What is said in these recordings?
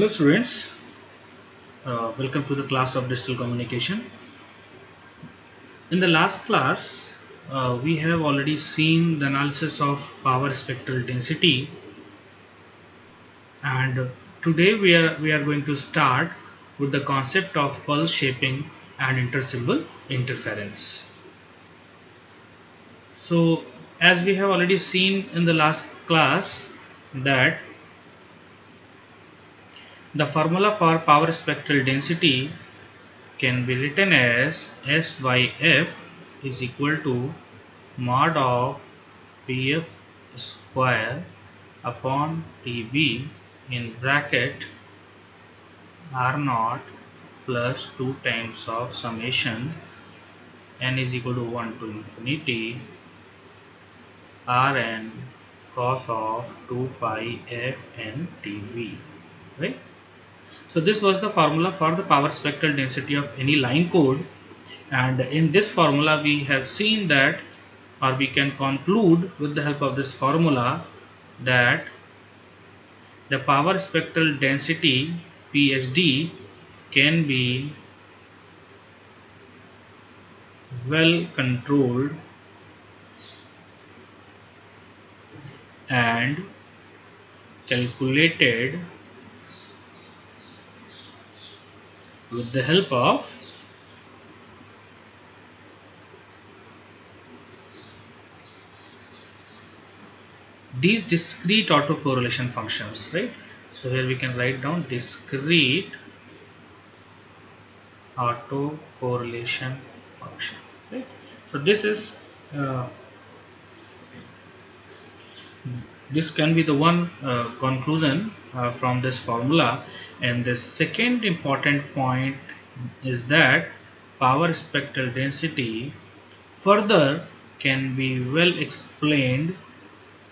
Hello students, welcome to the class of digital communication. In the last class, we have already seen the analysis of power spectral density, and today we are going to start with the concept of pulse shaping and intersymbol interference. So as we have already seen in the last class that the formula for power spectral density can be written as S by F is equal to mod of Pf square upon Tb in bracket R naught plus 2 times of summation n is equal to 1 to infinity Rn cos of 2 pi Fn Tb, right? So this was the formula for the power spectral density of any line code, and in this formula we have seen that, or we can conclude with the help of this formula, that the power spectral density PSD can be well controlled and calculated with the help of these discrete autocorrelation functions, right? So here we can write down discrete autocorrelation function, right? So uh, this can be the one conclusion from this formula. And the second important point is that power spectral density further can be well explained,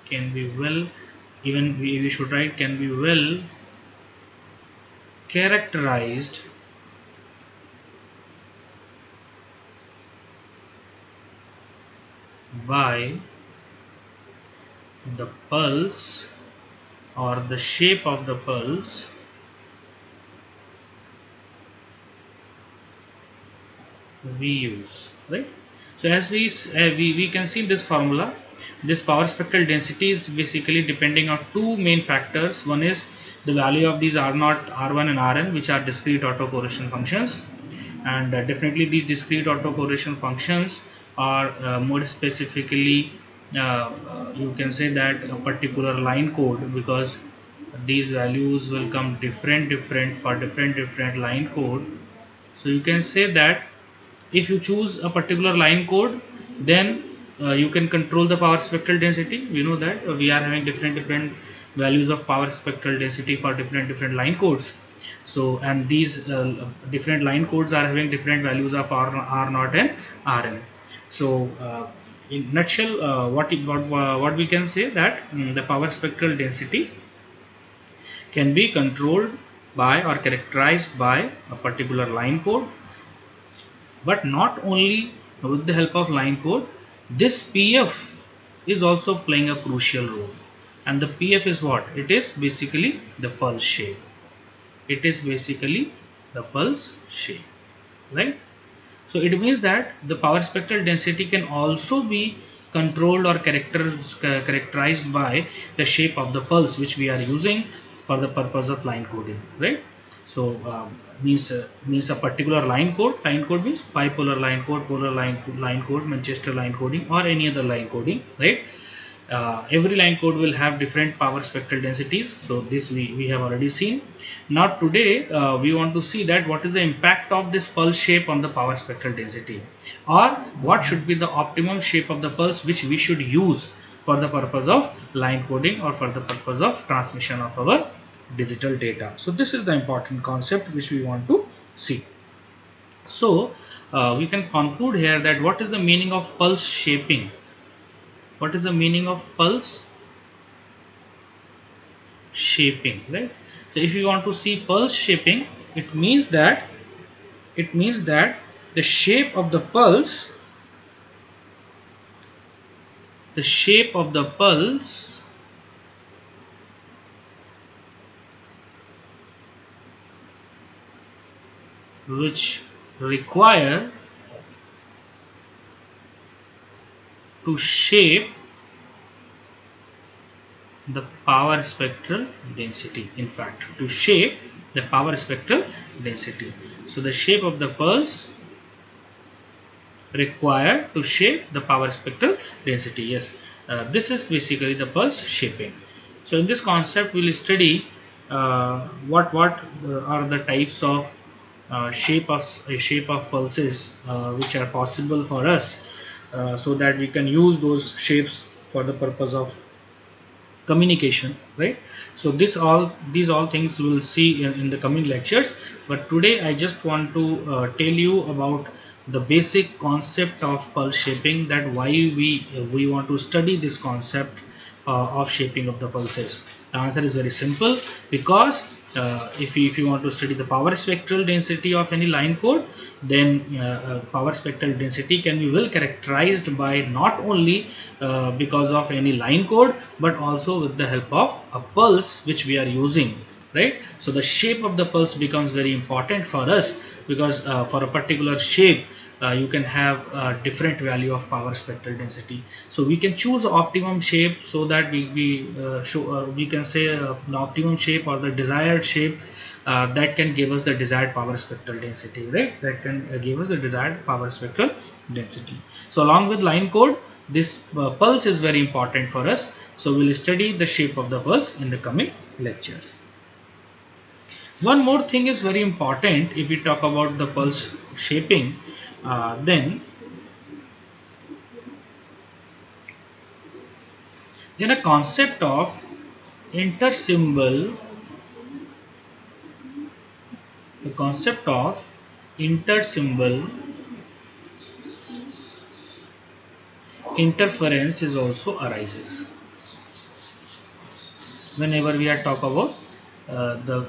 can be well, even we should write, can be well characterized by the pulse or the shape of the pulse we use, right? So as we can see in this formula, this power spectral density is basically depending on two main factors. One is the value of these R0, R1 and Rn, which are discrete autocorrelation functions, and definitely these discrete autocorrelation functions are more specifically, you can say that a particular line code, because these values will come different for different line code. So you can say that if you choose a particular line code, then you can control the power spectral density. We know that we are having different values of power spectral density for different line codes. So, and these different line codes are having different values of R0 and Rn. So in nutshell, what we can say that the power spectral density can be controlled by or characterized by a particular line code. But not only with the help of line code, this PF is also playing a crucial role. And the PF is what? It is basically the pulse shape. It is basically the pulse shape, right? So it means that the power spectral density can also be controlled or characterized by the shape of the pulse which we are using for the purpose of line coding, right? So means a particular line code. Line code means bipolar line code, polar line code, Manchester line coding, or any other line coding, right? Every line code will have different power spectral densities. So this we have already seen. Now today we want to see that what is the impact of this pulse shape on the power spectral density, or what should be the optimum shape of the pulse which we should use for the purpose of line coding or for the purpose of transmission of our digital data. So this is the important concept which we want to see. So we can conclude here that what is the meaning of pulse shaping. What is the meaning of pulse shaping, right? So if you want to see pulse shaping, it means that the shape of the pulse, the shape of the pulse which require to shape the power spectral density. In fact, to shape the power spectral density. So the shape of the pulse required to shape the power spectral density. Yes, this is basically the pulse shaping. So in this concept, we will study what are the types of shape of pulses which are possible for us, so that we can use those shapes for the purpose of communication, right? So these all things we will see in the coming lectures, but today I just want to tell you about the basic concept of pulse shaping, that why we want to study this concept of shaping of the pulses. The answer is very simple, because if you want to study the power spectral density of any line code, then power spectral density can be well characterized by not only because of any line code, but also with the help of a pulse which we are using, right? So the shape of the pulse becomes very important for us, because for a particular shape you can have a different value of power spectral density. So we can choose optimum shape, so that we can say the optimum shape or the desired shape that can give us the desired power spectral density, right? That can give us the desired power spectral density. So along with line code, this pulse is very important for us. So we'll study the shape of the pulse in the coming lectures. One more thing is very important if we talk about the pulse shaping. Then a concept of intersymbol, the concept of intersymbol interference is also arises whenever we are talk about the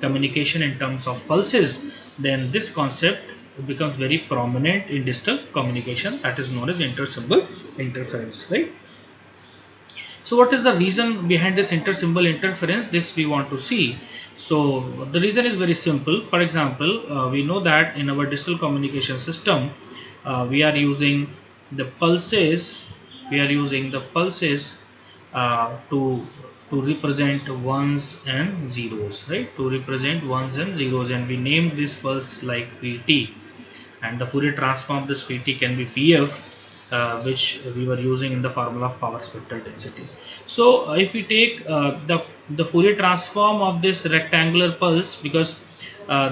communication in terms of pulses. Then this concept becomes very prominent in digital communication, that is known as intersymbol interference, right? So what is the reason behind this intersymbol interference? This we want to see. So the reason is very simple. For example, we know that in our digital communication system, we are using the pulses. We are using the pulses to represent ones and zeros, right? To represent ones and zeros, and we name this pulse like PT, and the Fourier transform of this PT can be PF, which we were using in the formula of power spectral density. So if we take the Fourier transform of this rectangular pulse, because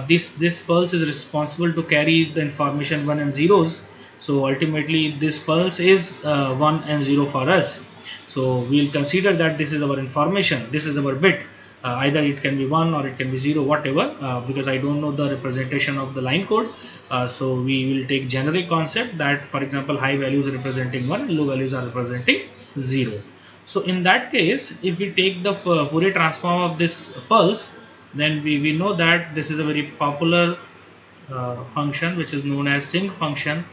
this pulse is responsible to carry the information 1 and zeros, so ultimately this pulse is 1 and 0 for us. So we'll consider that this is our information, this is our bit. Either it can be 1 or it can be 0, whatever, because I don't know the representation of the line code. So we will take generic concept that, for example, high values representing 1 and low values are representing 0. So in that case, if we take the Fourier transform of this pulse, then we know that this is a very popular function which is known as sinc function,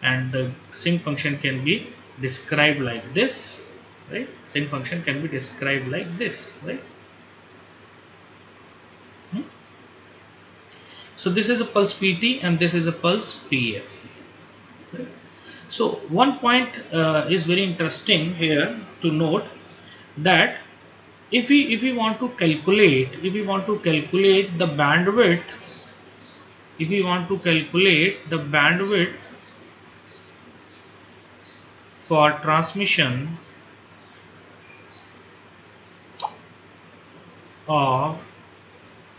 and the sinc function can be described like this, right? Sinc function can be described like this, right? So this is a pulse PT and this is a pulse PF. Right? So one point is very interesting here to note, that if we want to calculate the bandwidth, if we want to calculate the bandwidth for transmission of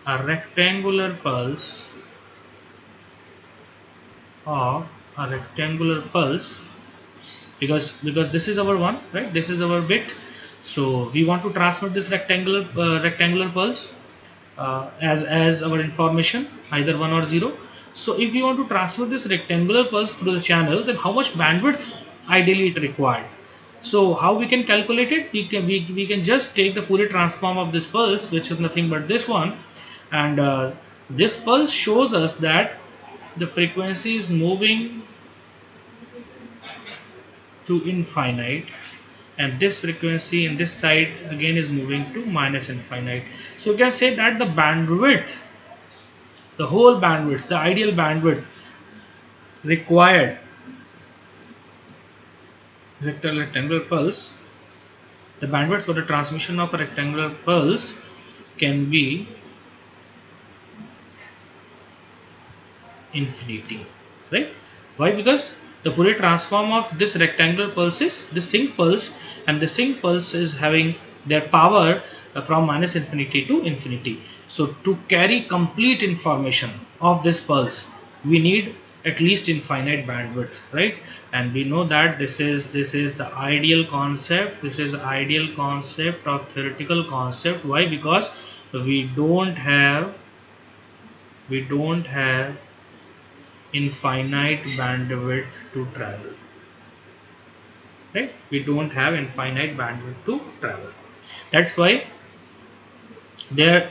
a rectangular pulse, because this is our one, right? This is our bit. So we want to transmit this rectangular pulse as our information, either 1 or 0. So if we want to transmit this rectangular pulse through the channel, then how much bandwidth ideally it required? So how we can calculate it? We can just take the Fourier transform of this pulse, which is nothing but this one, and this pulse shows us that the frequency is moving to infinite, and this frequency in this side again is moving to minus infinite. So you can say that the bandwidth the whole bandwidth, the ideal bandwidth required rectangular pulse, the bandwidth for the transmission of a rectangular pulse can be infinity, right? Why? Because the Fourier transform of this rectangular pulse is the sinc pulse, and the sinc pulse is having their power from minus infinity to infinity. So to carry complete information of this pulse, we need at least infinite bandwidth, right? And we know that this is the ideal concept. This is ideal concept or theoretical concept. Why? Because we don't have infinite bandwidth to travel, right? We don't have infinite bandwidth to travel. That's why the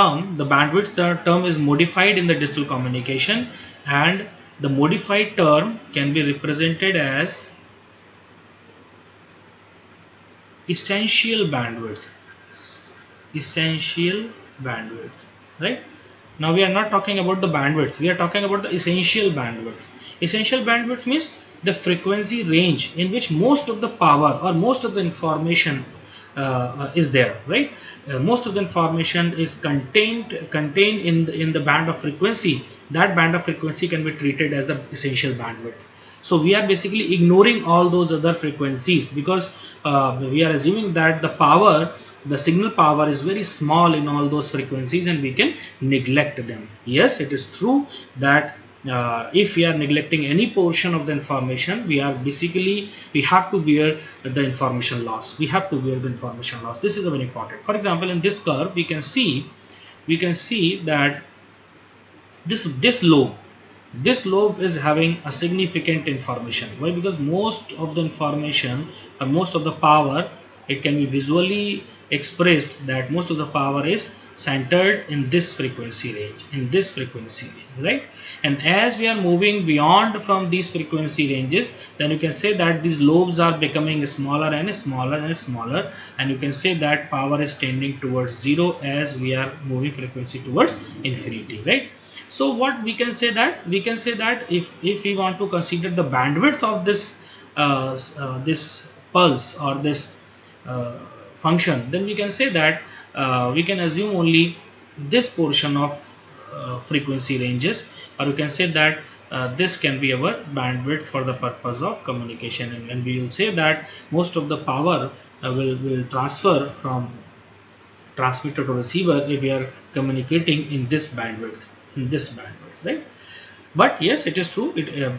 bandwidth term is modified in the digital communication, and the modified term can be represented as essential bandwidth. Essential bandwidth, right? Now we are not talking about the bandwidth, we are talking about the essential bandwidth. Essential bandwidth means the frequency range in which most of the power or most of the information is there, right? Most of the information is contained in the band of frequency. That band of frequency can be treated as the essential bandwidth. So we are basically ignoring all those other frequencies because we are assuming that the signal power is very small in all those frequencies and we can neglect them. Yes, it is true that if we are neglecting any portion of the information, we have to bear the information loss. We have to bear the information loss. This is very important. For example, in this curve, we can see that this lobe is having a significant information. Why? Because most of the information or most of the power, it can be visually expressed that most of the power is centered in this frequency range, right? And as we are moving beyond from these frequency ranges, then you can say that these lobes are becoming smaller and smaller and smaller, and you can say that power is tending towards zero as we are moving frequency towards infinity, right? So what we can say that if we want to consider the bandwidth of this pulse or this function, then we can say that we can assume only this portion of frequency ranges, or you can say that this can be our bandwidth for the purpose of communication, and we will say that most of the power will transfer from transmitter to receiver if we are communicating in this bandwidth, right? But yes, it is true,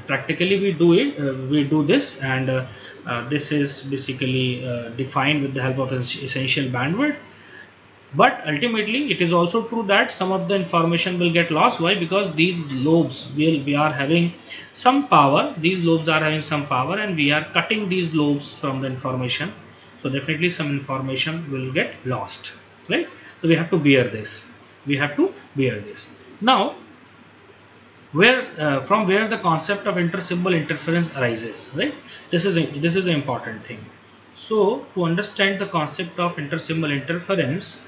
practically we do this, and this is basically defined with the help of essential bandwidth. But ultimately it is also true that some of the information will get lost. Why? Because these lobes we are having some power, and we are cutting these lobes from the information, so definitely some information will get lost, right? So we have to bear this, now from where the concept of intersymbol interference arises, right? This is an important thing. So to understand the concept of intersymbol interference,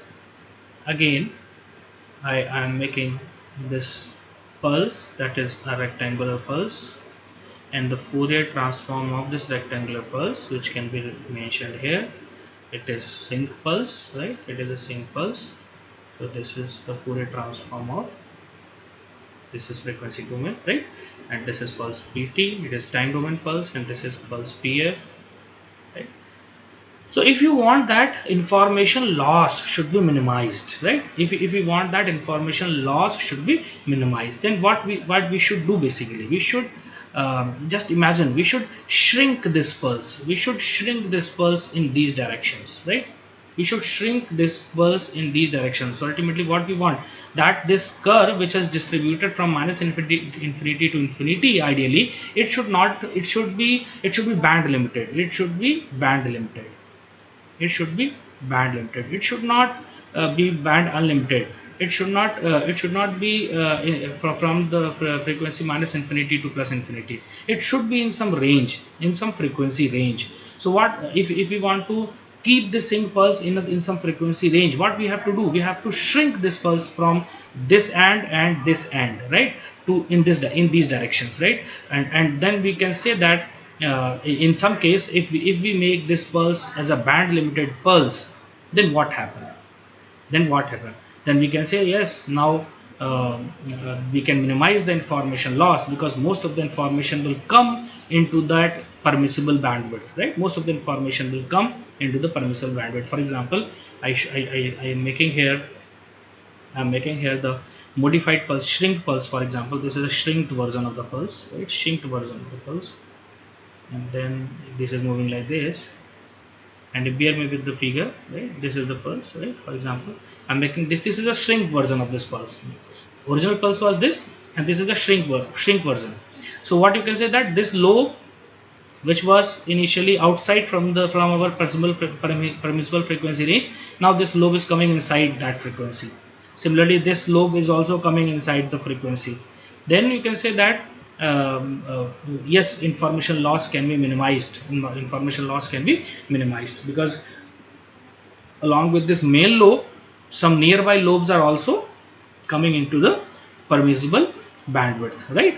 again I am making this pulse, that is a rectangular pulse, and the Fourier transform of this rectangular pulse, which can be mentioned here, it is sinc pulse, right? It is a sinc pulse. So this is the Fourier transform of, this is frequency domain, right? And this is pulse pt, it is time domain pulse, and this is pulse pf, right? So if you want that information loss should be minimized, right? If we want that information loss should be minimized, then what we should do, basically we should just imagine, we should shrink this pulse, in these directions, right? We should shrink this pulse in these directions. So ultimately what we want, that this curve which is distributed from minus infinity to infinity, ideally it should be band limited. It should be band limited. It should not be band unlimited. It should not be from the frequency minus infinity to plus infinity. It should be in some range, in some frequency range. So what if we want to keep the sync pulse in some frequency range, what we have to do, we have to shrink this pulse from this end and this end, right, to in these directions, right. And then we can say that in some case, if we make this pulse as a band limited pulse, then what happened, then we can say yes, now we can minimize the information loss, because most of the information will come into that permissible bandwidth, right. Most of the information will come into the permissible bandwidth. For example, I am making here, the modified pulse, shrink pulse. For example, this is a shrinked version of the pulse, right, shrinked version of the pulse. And then this is moving like this, and bear me with the figure, right. This is the pulse, right. For example, I'm making this is a shrink version of this pulse. Original pulse was this, and this is a shrink version. So what you can say, that this lobe, which was initially outside from our permissible frequency range, now this lobe is coming inside that frequency. Similarly, this lobe is also coming inside the frequency. Then you can say that yes, information loss can be minimized. Information loss can be minimized because along with this main lobe, some nearby lobes are also coming into the permissible bandwidth, right.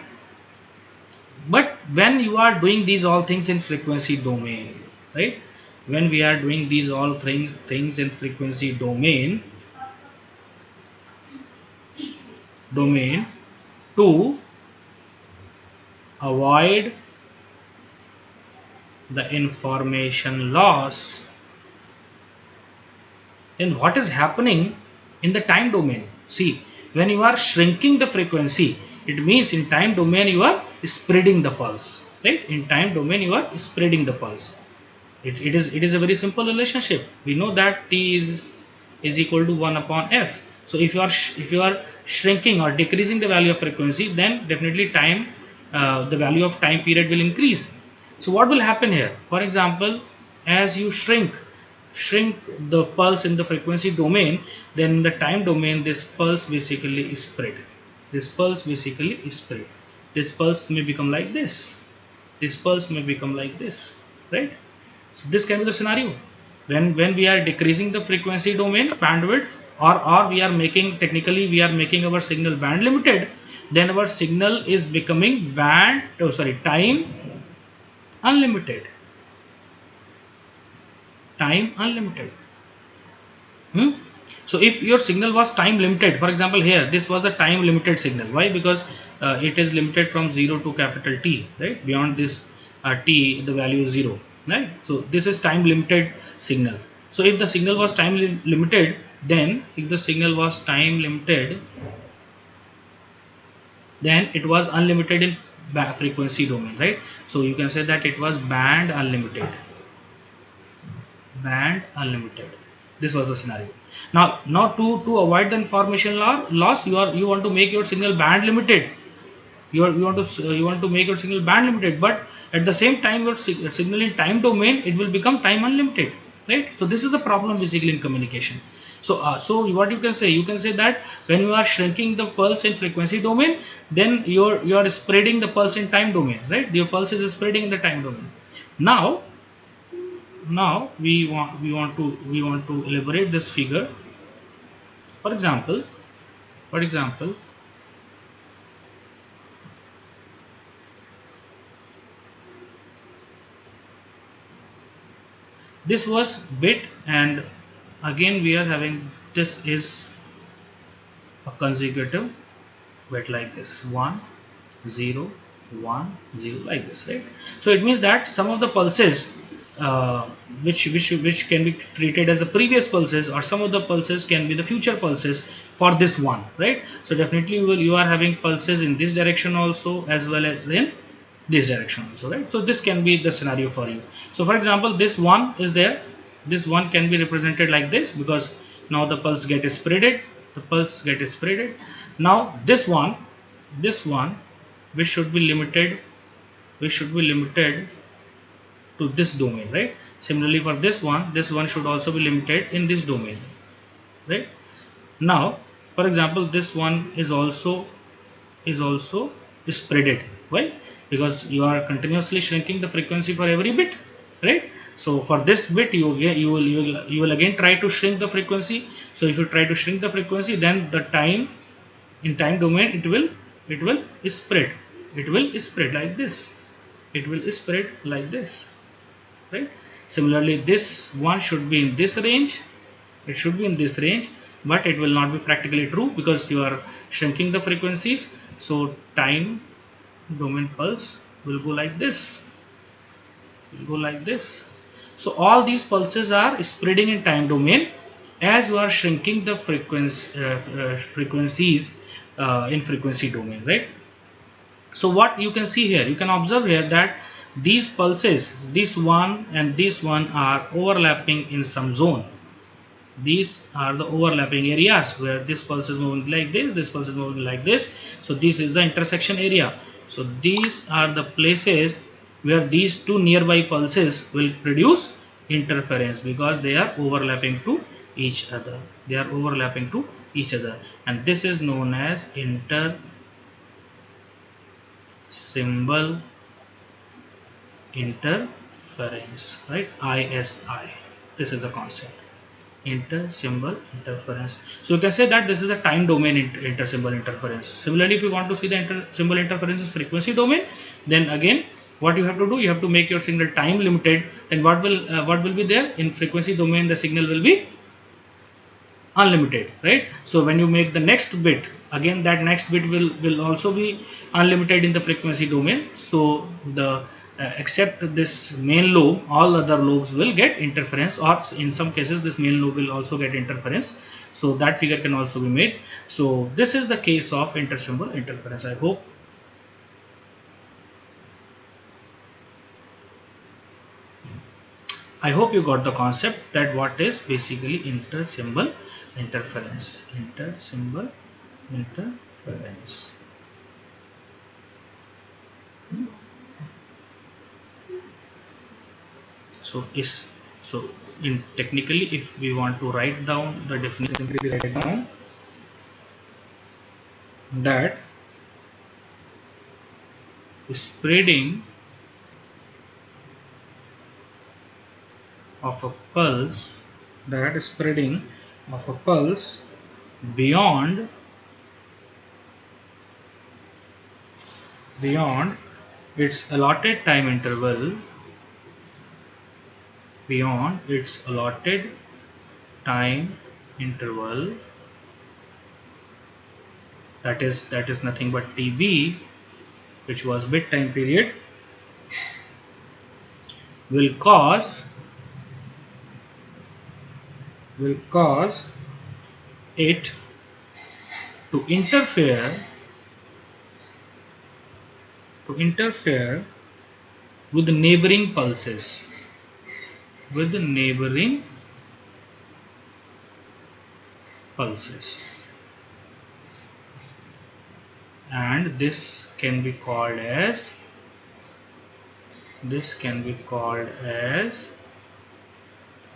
But when you are doing these all things in frequency domain, right, when we are doing these all things in frequency domain to avoid the information loss, then what is happening in the time domain? See, when you are shrinking the frequency, it means in time domain you are spreading the pulse, right. In time domain you are spreading the pulse. It is a very simple relationship. We know that T is equal to 1 upon F. So if you are shrinking or decreasing the value of frequency, then definitely time the value of time period will increase. So what will happen here? For example, as you shrink the pulse in the frequency domain, then in the time domain this pulse basically is spread. This pulse basically is spread. This pulse may become like this. This pulse may become like this, right? So this can be the scenario when we are decreasing the frequency domain bandwidth, or we are making, technically we are making our signal band limited, then our signal is becoming time unlimited. Time unlimited. So if your signal was time limited, for example here this was the time limited signal. Why? Because it is limited from 0 to capital T, right? Beyond this T the value is 0, right? So this is time limited signal. So if the signal was time limited, then if the signal was time limited, then it was unlimited in frequency domain, right? So you can say that it was band unlimited. This was the scenario. Now to avoid the information loss, you want to make your signal band limited. You want to make your signal band limited, but at the same time your signal in time domain, it will become time unlimited, right? So this is a problem basically in communication. So what you can say that when you are shrinking the pulse in frequency domain, then you are spreading the pulse in time domain, right? Your pulse is spreading in the time domain. Now we want to elaborate this figure. For example, this was bit, and again we are having, this is a consecutive bit like this, 1 0 1 0, like this, right? So it means that some of the pulses which can be treated as the previous pulses, or some of the pulses can be the future pulses for this one, right? So definitely you are having pulses in this direction also, as well as in this direction also, right? So this can be the scenario for you. So for example, this one is there, this one can be represented like this, because now the pulse get spreaded, now this one which should be limited to this domain, right? Similarly for this one should also be limited in this domain, right? Now for example, this one is also spreaded. Why? Because you are continuously shrinking the frequency for every bit, right? So for this bit you will again try to shrink the frequency. So if you try to shrink the frequency, then the time in time domain it will spread, like this, it will spread like this, right? Similarly this one should be in this range, it should be in this range, but it will not be practically true because you are shrinking the frequencies. So time domain pulse will go like this, will go like this. So all these pulses are spreading in time domain as you are shrinking the frequencies in frequency domain, right? So what you can see here, you can observe here that these pulses, this one and this one are overlapping in some zone. These are the overlapping areas where this pulse is moving like this pulse is moving like this. So this is the intersection area. So these are the places where these two nearby pulses will produce interference because they are overlapping to each other, they are overlapping to each other, and this is known as inter symbol interference, right? ISI, this is the concept, inter-symbol interference. So you can say that this is a time domain inter-symbol interference. Similarly, if you want to see the inter-symbol interference is frequency domain, then again what you have to do, you have to make your signal time limited. Then what will be there in frequency domain? The signal will be unlimited, right? So when you make the next bit, again that next bit will also be unlimited in the frequency domain. So the except this main lobe, all other lobes will get interference, or in some cases this main lobe will also get interference. So that figure can also be made. So this is the case of intersymbol interference. I hope you got the concept that what is basically intersymbol interference. Intersymbol interference. So is so in technically, if we want to write down the definition, simply write down that spreading of a pulse, that spreading of a pulse beyond its allotted time interval, beyond its allotted time interval, that is nothing but TB, which was bit time period, will cause it to interfere with the neighboring pulses, with the neighboring pulses, and this can be called as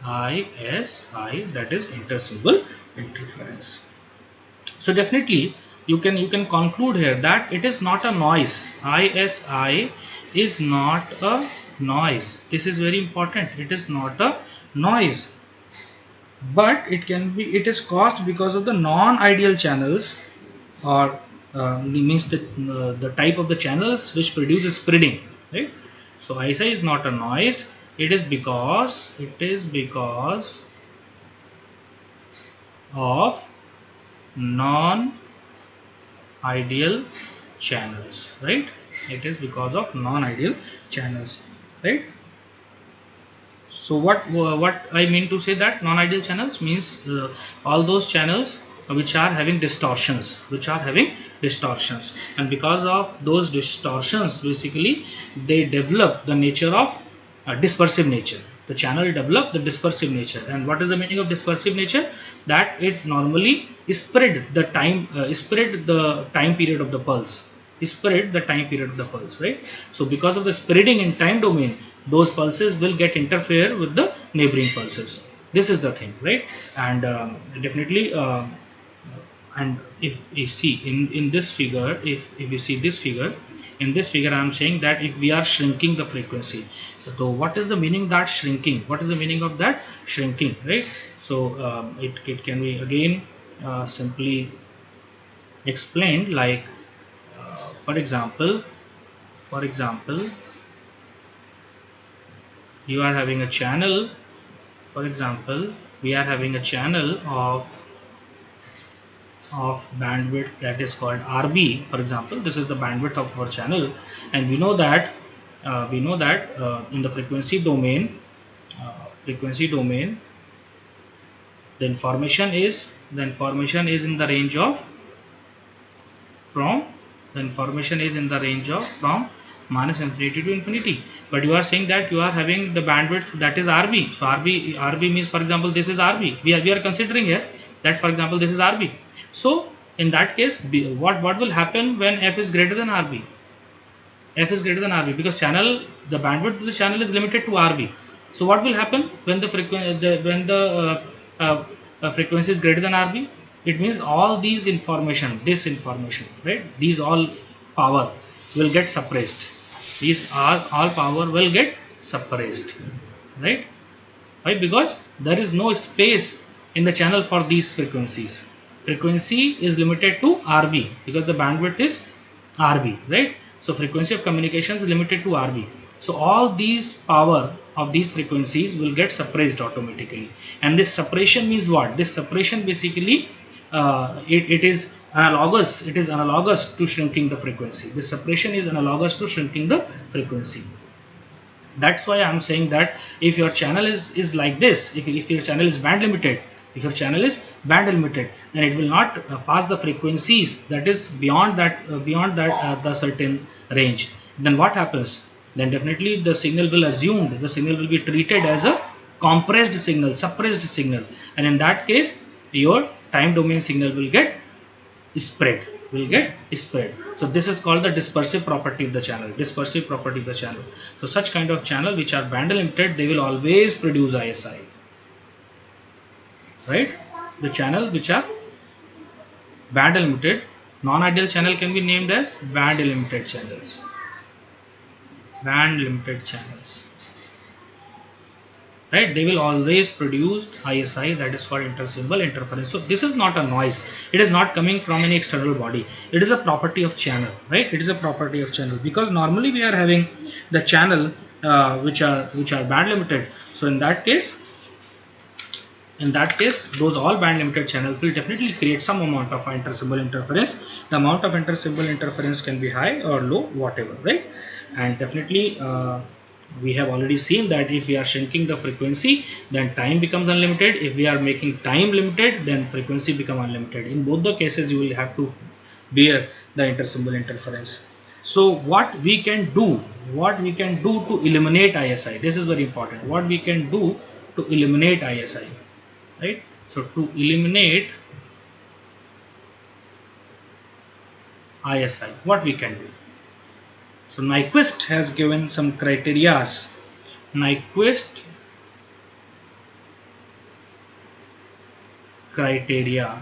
ISI, that is intersymbol interference. So definitely you can conclude here that it is not a noise. ISI is not a noise. This is very important. It is not a noise, but it is caused because of the non-ideal channels, or means the type of the channels which produces spreading, right? So ISI is not a noise. It is because of non-ideal channels, right? It is because of non-ideal channels, right? So what I mean to say that non-ideal channels means all those channels which are having distortions, and because of those distortions, basically they develop the nature of dispersive nature. The channel develop the dispersive nature. And what is the meaning of dispersive nature? That it normally spread the time period of the pulse, right? So because of the spreading in time domain, those pulses will get interfere with the neighboring pulses. This is the thing, right? And definitely and if you see in this figure, if you see this figure, In this figure I am saying that if we are shrinking the frequency, so what is the meaning that shrinking? What is the meaning of that shrinking, right? So it can be again simply explained like for example, you are having a channel. For example, we are having a channel of bandwidth that is called RB. For example, this is the bandwidth of our channel, and we know that in the frequency domain, the information is in the range of from from minus infinity to infinity. But you are saying that you are having the bandwidth that is RB. So RB means, for example, this is RB. We are considering here that, for example, this is RB. So in that case, what will happen when f is greater than RB? F is greater than RB because the bandwidth of the channel is limited to RB. So what will happen when the frequency is greater than RB? It means all this information, right? These all power will get suppressed. These all power will get suppressed, right? Why? Because there is no space in the channel for these frequencies. Frequency is limited to RB because the bandwidth is RB, right? So frequency of communication is limited to RB. So all these power of these frequencies will get suppressed automatically. And this suppression means what? This suppression basically it is analogous. It is analogous to shrinking the frequency. This suppression is analogous to shrinking the frequency. That's why I'm saying that if your channel is like this, if your channel is band limited, then it will not pass the frequencies that is beyond that the certain range. Then what happens? Then definitely the signal will be treated as a compressed signal, suppressed signal, and in that case your time domain signal will get spread. So this is called the dispersive property of the channel. So such kind of channel which are band limited, they will always produce ISI, right? The channel which are band limited, non-ideal channel can be named as band limited channels. Right, they will always produce ISI, that is called intersymbol interference. So this is not a noise, it is not coming from any external body, it is a property of channel, right? It is a property of channel because normally we are having the channel which are band limited. So in that case those all band limited channels will definitely create some amount of intersymbol interference. The amount of intersymbol interference can be high or low, whatever, right? And definitely we have already seen that if we are shrinking the frequency, then time becomes unlimited. If we are making time limited, then frequency become unlimited. In both the cases you will have to bear the intersymbol interference. So what we can do to eliminate ISI, this is very important. What we can do to eliminate ISI, right? So to eliminate ISI, what we can do? So Nyquist has given some criteria. Nyquist criteria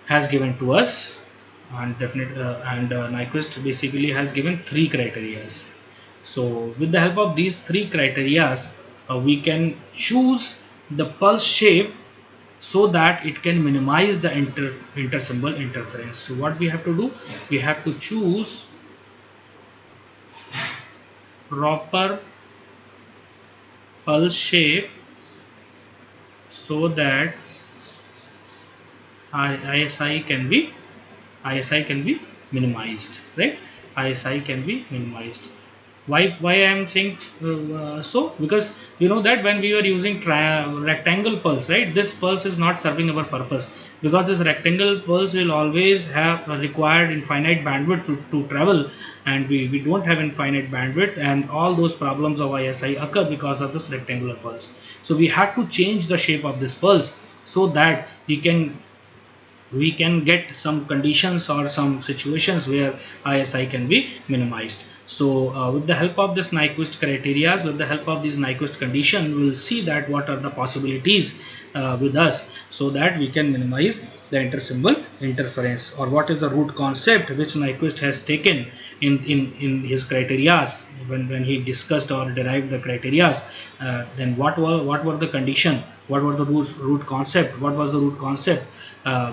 has given to us, and Nyquist basically has given 3 criteria. So with the help of these 3 criteria, we can choose the pulse shape so that it can minimize the intersymbol interference. So what we have to do? We have to choose proper pulse shape so that ISI can be minimized, right? ISI can be minimized. Why I am saying so? Because you know that when we are using rectangle pulse, right, this pulse is not serving our purpose, because this rectangle pulse will always have required infinite bandwidth to travel, and we don't have infinite bandwidth, and all those problems of ISI occur because of this rectangular pulse. So we have to change the shape of this pulse so that we can get some conditions or some situations where ISI can be minimized. So with the help of this Nyquist criteria, with the help of these Nyquist condition, we will see that what are the possibilities with us, so that we can minimize the intersymbol interference, or what is the root concept which Nyquist has taken in his criteria when he discussed or derived the criteria. Then what were the condition, what were the root concept, what was the root concept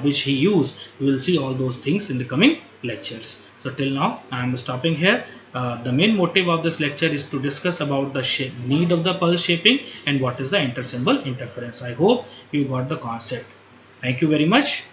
which he used. We will see all those things in the coming lectures. So till now I am stopping here. The main motive of this lecture is to discuss about the need of the pulse shaping and what is the intersymbol interference. I hope you got the concept. Thank you very much.